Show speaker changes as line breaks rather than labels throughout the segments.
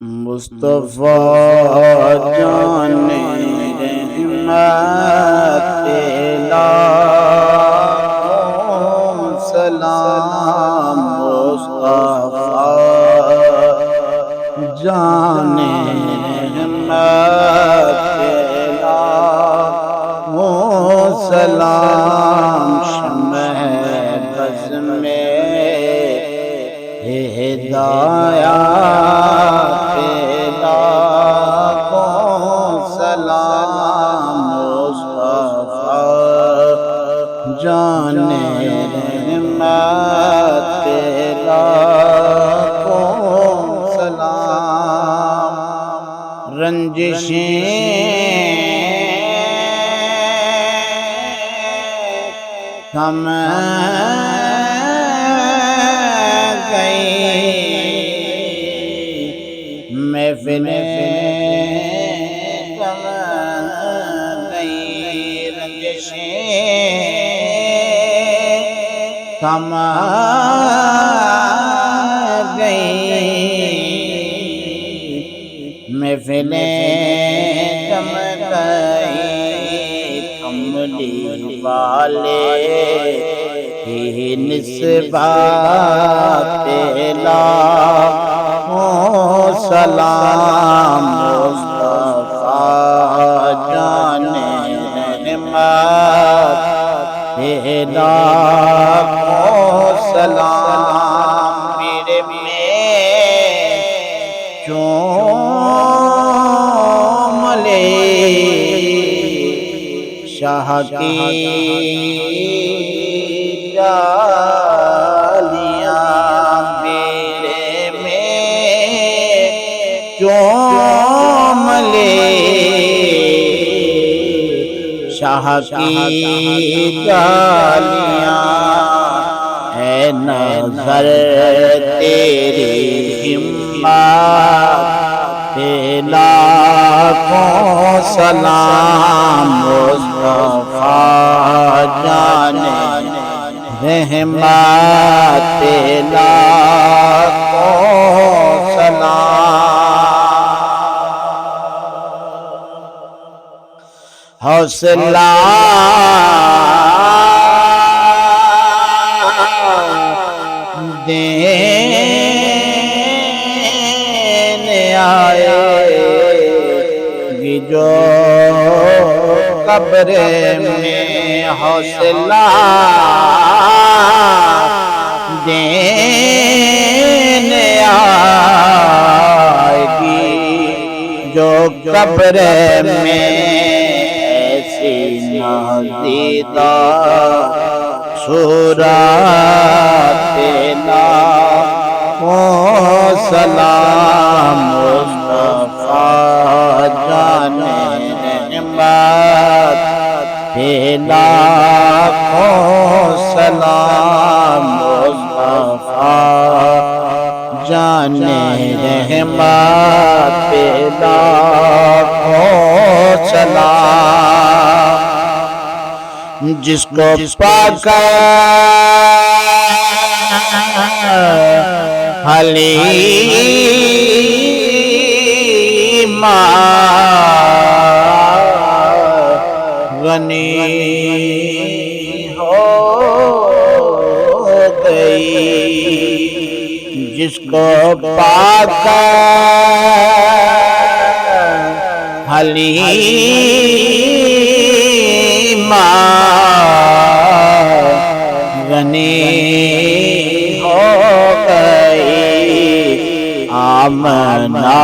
مصطفیٰ جان رحمت لاکھوں سلام مصطفیٰ جان رحمت لاکھوں سلام شمع بز میں ہدایت جان رحمت لاکھوں سلام رنجشیں تھم گئی محفلیں تھم گئی رنجشیں تھم گئی محفلیں تھم گئی کملی والے کی نسبت لاکھوں سلام مصطفیٰ جان رحمت لاکھوں سلام میرے میں چوم لے شاہ کی ڈالیاں میرے میں چوم لے شاہ کی ڈالیاں اے نظر تیری ہمت لاکھوں سلام مصطفیٰ جان رحمت لاکھوں سلام حوصلہ دینے آئے گی جو قبر میں حوصلہ دینے آئے گی جو قبر میں نازیدہ صورت لاکھوں سلام مصطفیٰ جان رحمت لاکھوں سلام مصطفیٰ جان رحمت لاکھوں سلام جس کو پا کر حلیمہ غنی ہو گئی جس کو پا کر حلیمہ غنی ہو گئی آمنہ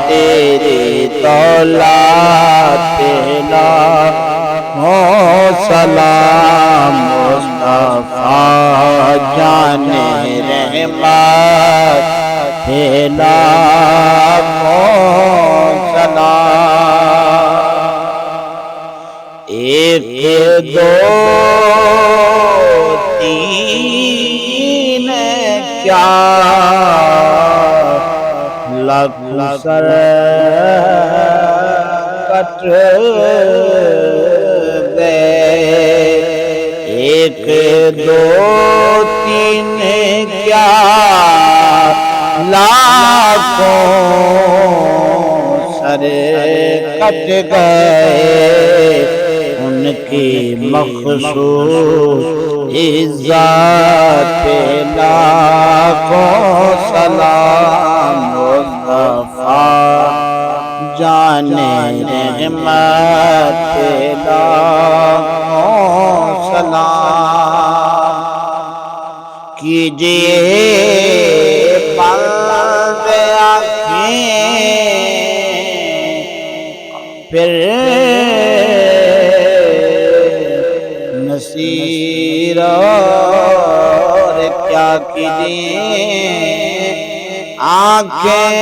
تیری دولت لاکھوں سلام مصطفیٰ جان رحمت لاکھوں سلام ایک دو تین کیا لکھ سر کٹ گئے ایک دو تین کیا لاکھوں سر کٹ گئے ان کی مخصوص عزت پہ لاکھوں سلام مصطفیٰ جان رحمت پہ لاکھوں سلام کیجئے بند آنکھیں پھر نصیر اور کیا کیجئے آنکھیں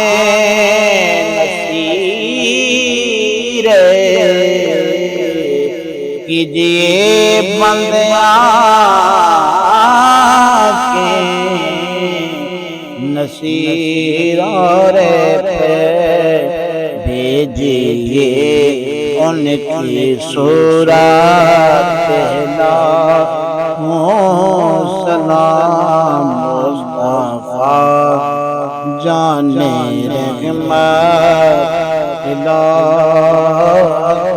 نصیر کیجئے بند آنکھیں نصیر اور بھیجئے ان کی صورت پہلا سلام مصطفیٰ جان رحمت الہ